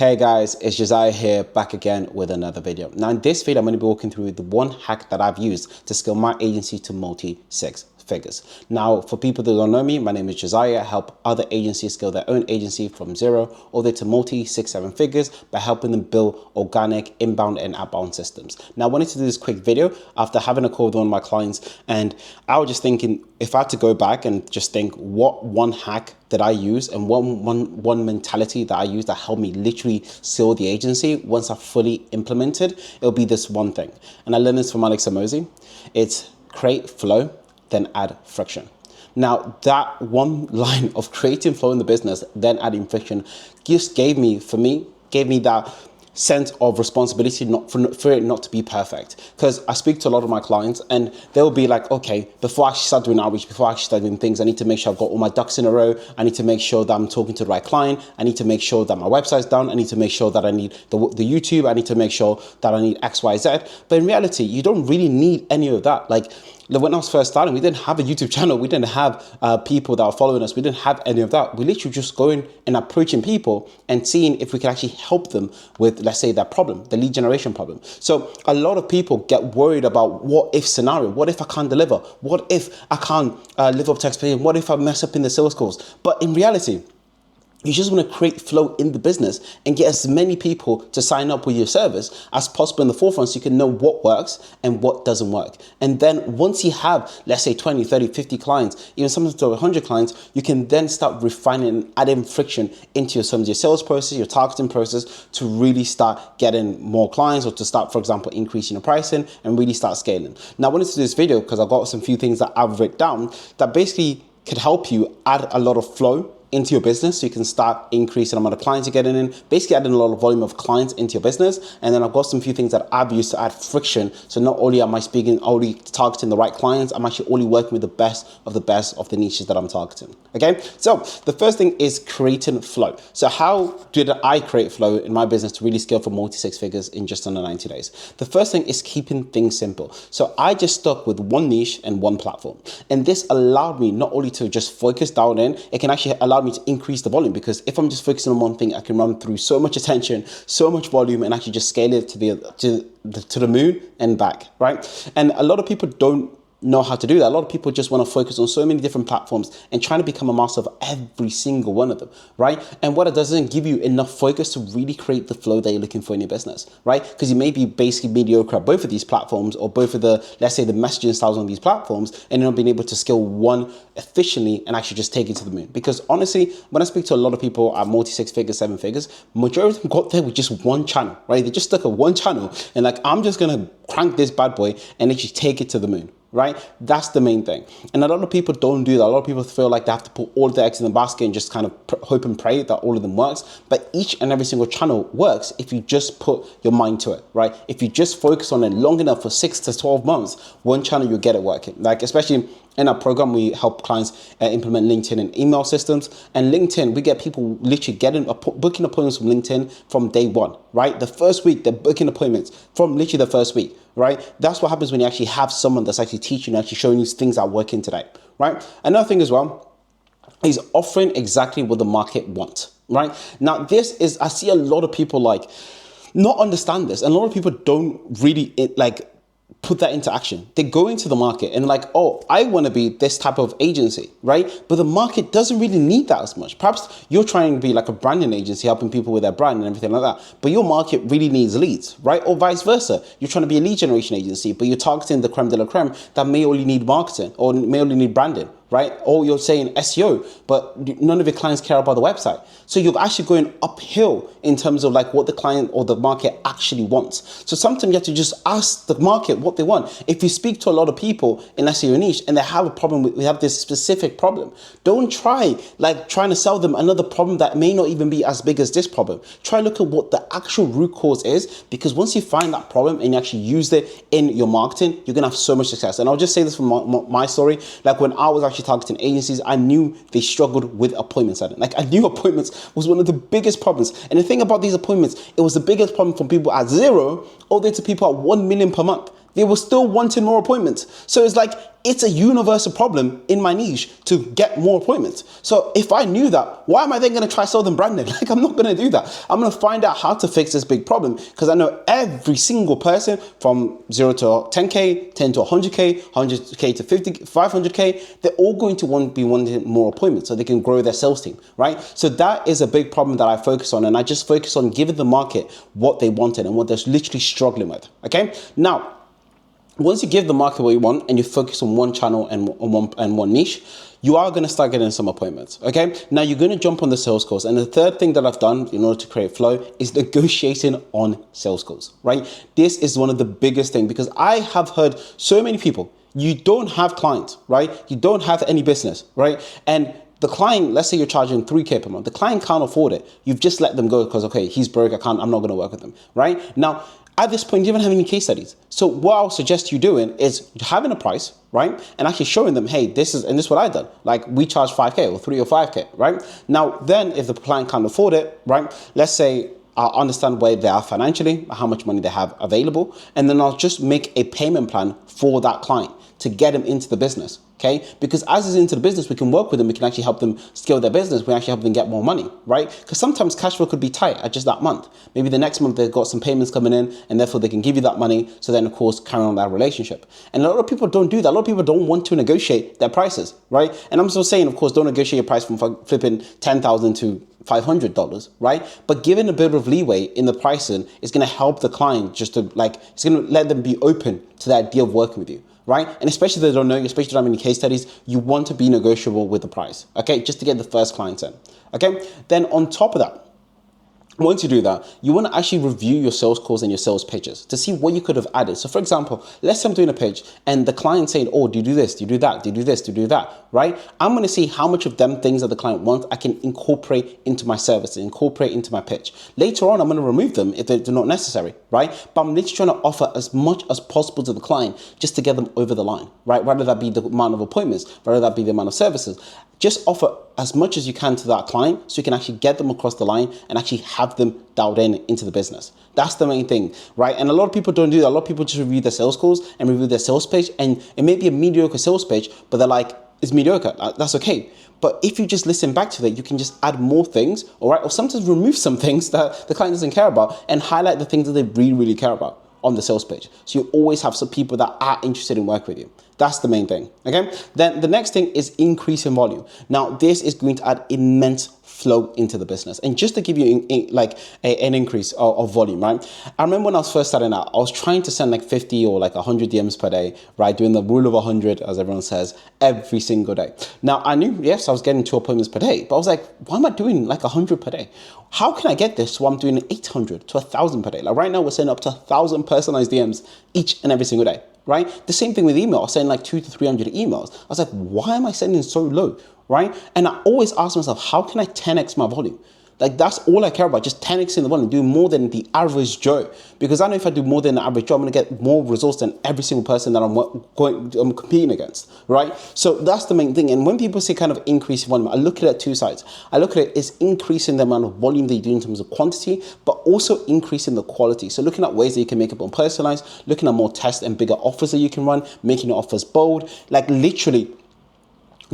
Hey guys, it's Josiah here, back again with another video. Now in this video, I'm going to be walking through the one hack that I've used to scale my agency to multi-six figures. Now, for people that don't know me, my name is Josiah. I help other agencies scale their own agency from zero all the way to multi, 6-7 figures by helping them build organic inbound and outbound systems. Now, I wanted to do this quick video after having a call with one of my clients, and I was just thinking, if I had to go back and just think what one hack that I use and one mentality that I use that helped me literally scale the agency once I fully implemented, it'll be this one thing. And I learned this from Alex Jozy. It's create flow, then add friction. Now, that one line of creating flow in the business, then adding friction, just gave me that sense of responsibility for it not to be perfect. Because I speak to a lot of my clients and they'll be like, okay, before I actually start doing outreach, before I actually start doing things, I need to make sure I've got all my ducks in a row. I need to make sure that I'm talking to the right client. I need to make sure that my website's done. I need to make sure that I need the YouTube. I need to make sure that I need X, Y, Z. But in reality, you don't really need any of that. Like, when I was first starting, we didn't have a YouTube channel. We didn't have people that were following us. We didn't have any of that. We literally just going and approaching people and seeing if we could actually help them with, let's say, that problem, the lead generation problem. So a lot of people get worried about what if scenario. What if I can't deliver? What if I can't live up to expectation? What if I mess up in the sales calls? But in reality, you just want to create flow in the business and get as many people to sign up with your service as possible in the forefront so you can know what works and what doesn't work. And then once you have, let's say 20, 30, 50 clients, even sometimes to 100 clients, you can then start refining and adding friction into some of your sales process, your targeting process to really start getting more clients or to start, for example, increasing your pricing and really start scaling. Now, I wanted to do this video because I've got some few things that I've written down that basically could help you add a lot of flow into your business so you can start increasing the amount of clients you're getting in, basically adding a lot of volume of clients into your business. And then I've got some few things that I've used to add friction. So not only am I only targeting the right clients, I'm actually only working with the best of the niches that I'm targeting. Okay, so the first thing is creating flow. So how did I create flow in my business to really scale for multi-six figures in just under 90 days? The first thing is keeping things simple. So I just stuck with one niche and one platform. And this allowed me not only to just focus down in, it can actually allow me to increase the volume, because if I'm just focusing on one thing, I can run through so much attention, so much volume, and actually just scale it to the moon and back, right? And a lot of people don't know how to do that. A lot of people just want to focus on so many different platforms and trying to become a master of every single one of them, right? And what it doesn't give you enough focus to really create the flow that you're looking for in your business, right? Because you may be basically mediocre at both of these platforms or both of the, let's say, the messaging styles on these platforms, and you're not being able to scale one efficiently and actually just take it to the moon. Because honestly, when I speak to a lot of people at multi-six figures, 7 figures, majority of them got there with just one channel, right? They just stuck at one channel and like, I'm just going to crank this bad boy and literally take it to the moon. Right? That's the main thing. And a lot of people don't do that. A lot of people feel like they have to put all their eggs in the basket and just kind of hope and pray that all of them works. But each and every single channel works if you just put your mind to it, right? If you just focus on it long enough for 6 to 12 months, one channel, you'll get it working. Like, especially in our program, we help clients implement LinkedIn and email systems. And LinkedIn, we get people literally booking appointments from LinkedIn from day one, right? The first week, they're booking appointments from literally the first week, right? That's what happens when you actually have someone that's actually teaching you, actually showing you things that are working today, right? Another thing as well is offering exactly what the market wants, right? Now, I see a lot of people like not understand this. And a lot of people don't really put that into action. They go into the market and like, oh, I want to be this type of agency, right? But the market doesn't really need that as much. Perhaps you're trying to be like a branding agency, helping people with their brand and everything like that. But your market really needs leads, right? Or vice versa. You're trying to be a lead generation agency, but you're targeting the creme de la creme that may only need marketing or may only need branding, right? Or you're saying SEO, but none of your clients care about the website. So you're actually going uphill in terms of like what the client or the market actually wants. So sometimes you have to just ask the market what they want. If you speak to a lot of people in SEO niche and they have a problem we have this specific problem, don't trying to sell them another problem that may not even be as big as this problem. Try look at what the actual root cause is, because once you find that problem and you actually use it in your marketing, you're gonna have so much success. And I'll just say this from my story. Like, when I was actually targeting agencies, I knew they struggled with appointment setting. Like, I knew appointments was one of the biggest problems. And the thing about these appointments, it was the biggest problem from people at 0 all the way to people at 1 million per month. They were still wanting more appointments. So it's like, it's a universal problem in my niche to get more appointments. So if I knew that, why am I then going to try sell them branding? Like, I'm not going to do that. I'm going to find out how to fix this big problem, because I know every single person from 0 to 10K, 10 to 100K, 100K to 50, 500K, they're all going to be wanting more appointments so they can grow their sales team, right? So that is a big problem that I focus on, and I just focus on giving the market what they wanted and what they're literally struggling with, okay? Now, once you give the market what you want and you focus on one channel and one niche, you are going to start getting some appointments, okay? Now you're going to jump on the sales calls. And the third thing that I've done in order to create flow is negotiating on sales calls, right? This is one of the biggest things, because I have heard so many people, you don't have clients, right? You don't have any business, right? And the client, let's say you're charging 3K per month. The client can't afford it. You've just let them go because, okay, he's broke. I'm not going to work with him, right? Now, at this point, you don't have any case studies. So what I'll suggest you doing is having a price, right? And actually showing them, hey, this is what I've done. Like, we charge 5K or 3 or 5K, right? Now, then if the client can't afford it, right? Let's say I'll understand where they are financially, how much money they have available. And then I'll just make a payment plan for that client to get them into the business, okay? Because as is into the business, we can work with them. We can actually help them scale their business. We can actually help them get more money, right? Because sometimes cash flow could be tight at just that month. Maybe the next month they've got some payments coming in, and therefore they can give you that money. So then, of course, carry on that relationship. And a lot of people don't do that. A lot of people don't want to negotiate their prices, right? And I'm still saying, of course, don't negotiate your price from flipping $10,000 to $500, right? But giving a bit of leeway in the pricing is going to help the client just to, like, it's going to let them be open to the idea of working with you, right? And especially if they don't know you, especially if you don't have any case studies, you want to be negotiable with the price, okay? Just to get the first clients in, okay? Then on top of that, once you do that, you want to actually review your sales calls and your sales pitches to see what you could have added. So for example, let's say I'm doing a pitch and the client saying, oh, do you do this? Do you do that? Do you do this? Do you do that? Right? I'm going to see how much of them things that the client wants I can incorporate into my service, incorporate into my pitch. Later on, I'm going to remove them if they're not necessary, right? But I'm literally trying to offer as much as possible to the client just to get them over the line, right? Whether that be the amount of appointments, whether that be the amount of services. Just offer as much as you can to that client so you can actually get them across the line and actually have them dialed into the business. That's the main thing, right? And a lot of people don't do that. A lot of people just review their sales calls and review their sales page, and it may be a mediocre sales page, but they're like, it's mediocre. That's okay. But if you just listen back to that, you can just add more things, all right? Or sometimes remove some things that the client doesn't care about and highlight the things that they really, really care about on the sales page. So you always have some people that are interested in working with you. That's the main thing, okay? Then the next thing is increasing volume. Now, this is going to add immense flow into the business. And just to give you an increase of volume, right? I remember when I was first starting out, I was trying to send like 50 or like 100 DMs per day, right? Doing the rule of 100, as everyone says, every single day. Now, I knew, yes, I was getting 2 appointments per day, but I was like, why am I doing like 100 per day? How can I get this so I'm doing 800 to 1,000 per day? Like right now, we're sending up to 1,000 personalized DMs each and every single day, right? The same thing with email. I was sending like 200 to 300 emails. I was like, why am I sending so low, right? And I always ask myself, how can I 10x my volume? Like that's all I care about, just 10x in the volume, doing more than the average Joe. Because I know if I do more than the average Joe, I'm gonna get more results than every single person that I'm competing against, right? So that's the main thing. And when people say kind of increase volume, I look at it at 2 sides. I look at it as increasing the amount of volume that you do in terms of quantity, but also increasing the quality. So looking at ways that you can make it more personalized, looking at more tests and bigger offers that you can run, making your offers bold, like literally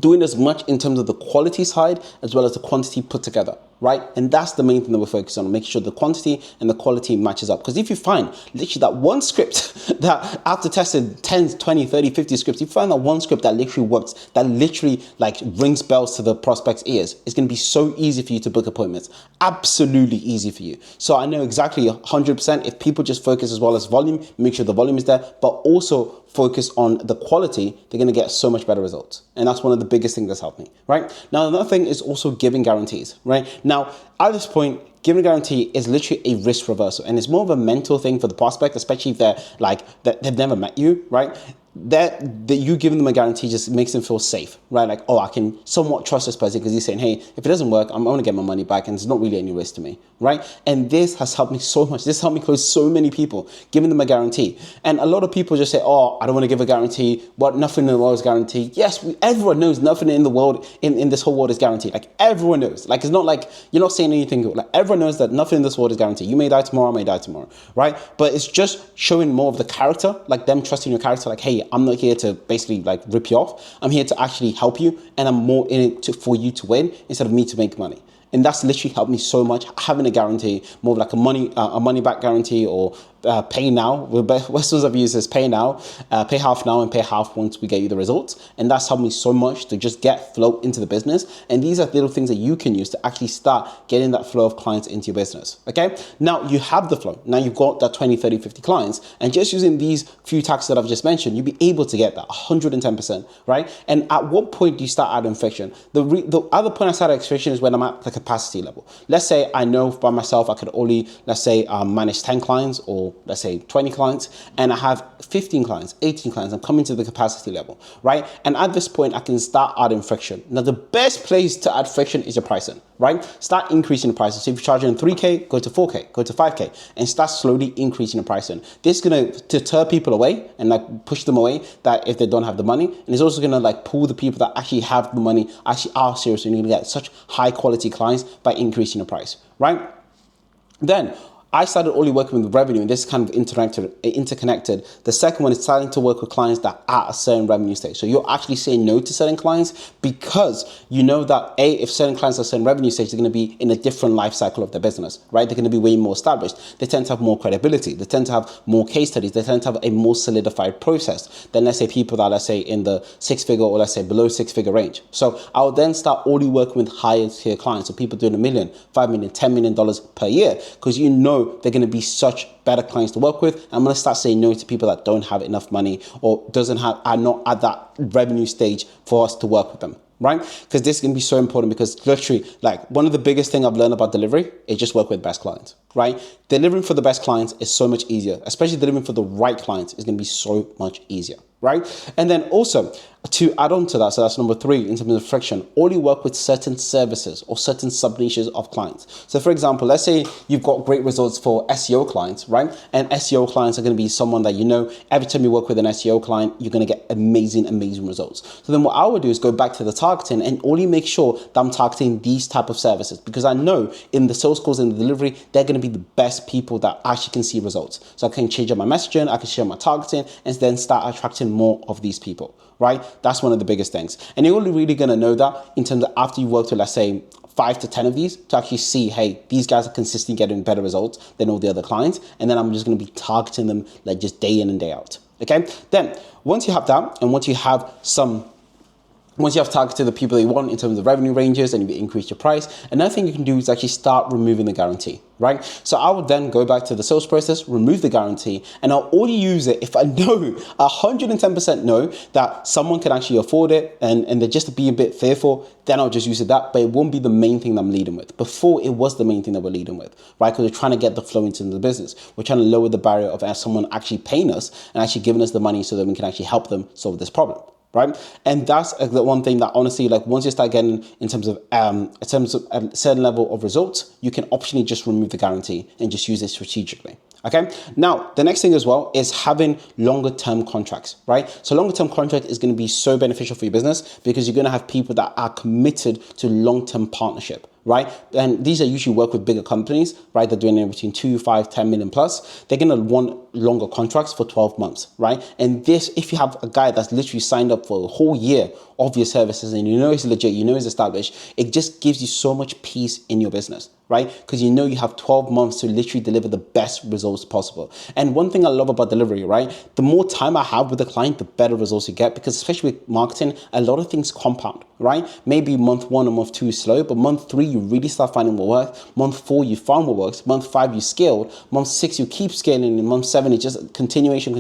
doing as much in terms of the quality side as well as the quantity put together, right? And that's the main thing that we're focused on, making sure the quantity and the quality matches up. Because if you find literally that one script that after testing 10, 20, 30, 50 scripts, you find that one script that literally works, that literally like rings bells to the prospect's ears, it's going to be so easy for you to book appointments. Absolutely easy for you. So I know exactly 100% if people just focus as well as volume, make sure the volume is there, but also focus on the quality, they're going to get so much better results. And that's one of the biggest things that's helped me, right? Now, another thing is also giving guarantees, right? Now, at this point, giving a guarantee is literally a risk reversal, and it's more of a mental thing for the prospect, especially if they're like, they've never met you, right? that you giving them a guarantee just makes them feel safe, right? Like, oh, I can somewhat trust this person because he's saying, hey, if it doesn't work, I'm going to get my money back and it's not really any risk to me, right? And this has helped me so much. This helped me close so many people, giving them a guarantee. And a lot of people just say, oh, I don't want to give a guarantee, but nothing in the world is guaranteed. Yes, everyone knows nothing in the world, in this whole world is guaranteed. Like, everyone knows. Like, it's not like you're not saying anything. Like, everyone knows that nothing in this world is guaranteed. You may die tomorrow, I may die tomorrow, right? But it's just showing more of the character, like them trusting your character, like, hey, I'm not here to basically like rip you off. I'm here to actually help you, and I'm more in it for you to win instead of me to make money. And that's literally helped me so much, having a guarantee, more of like a money back guarantee, or pay now. The best ones I've used is pay now, pay half now and pay half once we get you the results. And that's helped me so much to just get flow into the business. And these are little things that you can use to actually start getting that flow of clients into your business. Okay, now you have the flow. Now you've got that 20, 30, 50 clients, and just using these few tactics that I've just mentioned, you'll be able to get that 110%, right? And at what point do you start adding friction? The other point I start adding friction is when I'm at the capacity level. Let's say I know by myself I could only, let's say, manage 10 clients, or let's say 20 clients, and I have 15 clients, 18 clients. I'm coming to the capacity level, right? And at this point, I can start adding friction. Now, the best place to add friction is your pricing, right? Start increasing the prices. So if you're charging 3K, go to 4K, go to 5K, and start slowly increasing the pricing. This is gonna deter people away and like push them away that if they don't have the money, and it's also gonna like pull the people that actually have the money, actually are serious, and you're gonna get such high quality clients by increasing the price, right? Then I started only working with revenue, and this is kind of interconnected. The second one is starting to work with clients that are at a certain revenue stage. So you're actually saying no to certain clients because you know that if certain clients are at a certain revenue stage, they're going to be in a different life cycle of their business, right? They're going to be way more established. They tend to have more credibility. They tend to have more case studies. They tend to have a more solidified process than, let's say, people that, let's say, in the 6-figure or let's say below 6-figure range. So I'll then start only working with higher tier clients. So people doing $1 million, $5 million, $10 million per year, because you know they're going to be such better clients to work with. I'm going to start saying no to people that don't have enough money or are not at that revenue stage for us to work with them, right? Because this is going to be so important, because literally, like, one of the biggest things I've learned about delivery is just work with best clients, right? Delivering for the best clients is so much easier, especially delivering for the right clients is going to be so much easier, right? And then also, to add on to that, so that's number 3 in terms of friction, only work with certain services or certain sub niches of clients. So for example, let's say you've got great results for SEO clients, right? And SEO clients are going to be someone that, you know, every time you work with an SEO client, you're going to get amazing results. So then what I would do is go back to the targeting and only make sure that I'm targeting these type of services, because I know in the sales calls and the delivery, they're going to be the best people that actually can see results. So I can change up my messaging, I can share my targeting, and then start attracting more of these people, right? That's one of the biggest things. And you're only really going to know that in terms of after you work with, let's say, 5 to 10 of these, to actually see, hey, these guys are consistently getting better results than all the other clients. And then I'm just going to be targeting them like just day in and day out. Okay. Then once you have that, and once you have targeted the people that you want in terms of revenue ranges, and you increase your price, another thing you can do is actually start removing the guarantee, right? So I would then go back to the sales process, remove the guarantee, and I'll only use it if I know 110% know that someone can actually afford it, and they're just being a bit fearful, then I'll just use it that, but it won't be the main thing that I'm leading with. Before, it was the main thing that we're leading with, right? Because we're trying to get the flow into the business. We're trying to lower the barrier of someone actually paying us and actually giving us the money so that we can actually help them solve this problem. Right. And that's the one thing that honestly, like, once you start getting in terms of a certain level of results, you can optionally just remove the guarantee and just use it strategically. Okay. Now, the next thing as well is having longer term contracts, right? So longer term contract is going to be so beneficial for your business, because you're going to have people that are committed to long-term partnership, right? And these are usually work with bigger companies, right? They're doing between 2, 5, 10 million plus. They're going to want longer contracts for 12 months, right? And this, if you have a guy that's literally signed up for a whole year of your services, and you know he's legit, you know he's established, it just gives you so much peace in your business, right? Because you know you have 12 months to literally deliver the best results possible. And one thing I love about delivery, right? The more time I have with the client, the better results you get, because especially with marketing, a lot of things compound, right? Maybe month 1 or month 2 is slow, but month 3, you really start finding what works. Month 4, you found what works. Month 5, you scaled. Month 6, you keep scaling. And month 7, it's just continuation.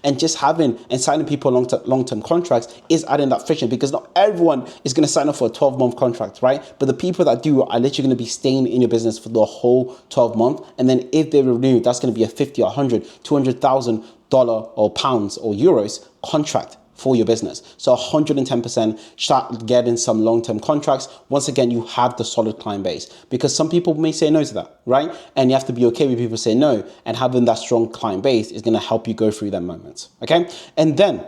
And just having and signing people long-term contracts is adding that friction, because not everyone is going to sign up for a 12-month contract, right? But the people that do are literally going to be staying in your business for the whole 12 months. And then if they renew, that's going to be a 50, 100, 200,000 dollar or pounds or euros contract for your business. So 110% start getting some long-term contracts. Once again, you have the solid client base, because some people may say no to that, right? And you have to be okay with people saying no, and having that strong client base is going to help you go through that moments. Okay. And then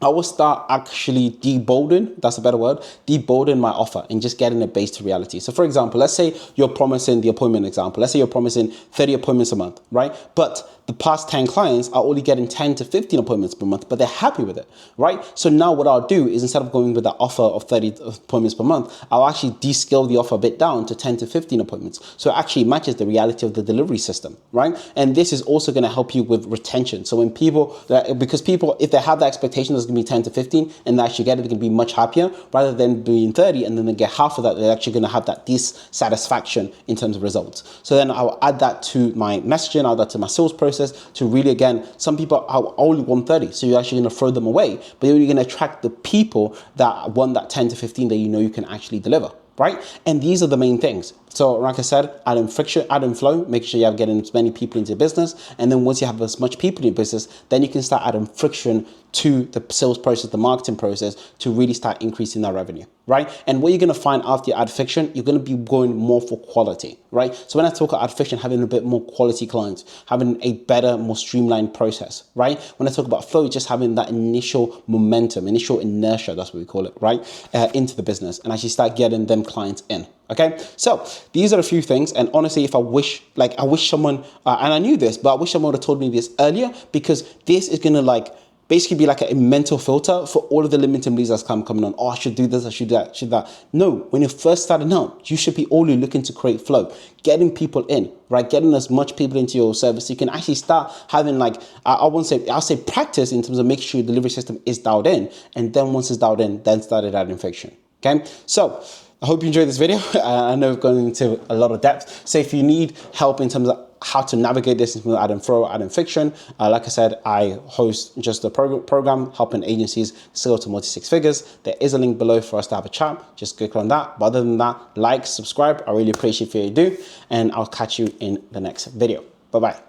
I will start actually debolding, that's a better word, debolding my offer and just getting it based to reality. So for example, let's say you're promising the appointment example. Let's say you're promising 30 appointments a month, right? But the past 10 clients are only getting 10 to 15 appointments per month, but they're happy with it, right? So now what I'll do is, instead of going with the offer of 30 appointments per month, I'll actually descale the offer a bit down to 10 to 15 appointments. So it actually matches the reality of the delivery system, right? And this is also going to help you with retention. So when people, because people, if they have the expectation there's going to be 10 to 15 and they actually get it, they're going to be much happier, rather than being 30 and then they get half of that, they're actually going to have that dissatisfaction in terms of results. So then I'll add that to my messaging, I'll add that to my sales process to really, again, some people are only 130, so you're actually going to throw them away, but you're going to attract the people that want that 10 to 15 that you know you can actually deliver, right? And these are the main things. So like I said, adding friction, adding flow, make sure you have getting as many people into your business. And then once you have as much people in your business, then you can start adding friction to the sales process, the marketing process, to really start increasing that revenue, right? And what you're going to find after you add friction, you're going to be going more for quality, right? So when I talk about add friction, having a bit more quality clients, having a better, more streamlined process, right? When I talk about flow, just having that initial momentum, initial inertia, that's what we call it, right? Into the business, and actually start getting them clients in. Okay, so these are a few things, and honestly, if I wish someone, and I knew this, but I wish someone would have told me this earlier, because this is gonna basically be like a mental filter for all of the limiting beliefs that's coming on. Oh, I should do this, I should do that, should that. No, when you're first starting out, you should be only looking to create flow, getting people in, right? Getting as much people into your service so you can actually start having I'll say practice in terms of making sure your delivery system is dialed in, and then once it's dialed in, then started adding friction. Okay, so I hope you enjoyed this video. I know we've gone into a lot of depth. So if you need help in terms of how to navigate this in terms of adding flow, adding friction, like I said, I host just a program helping agencies scale to multi-six figures. There is a link below for us to have a chat. Just click on that. But other than that, like, subscribe. I really appreciate what you do. And I'll catch you in the next video. Bye-bye.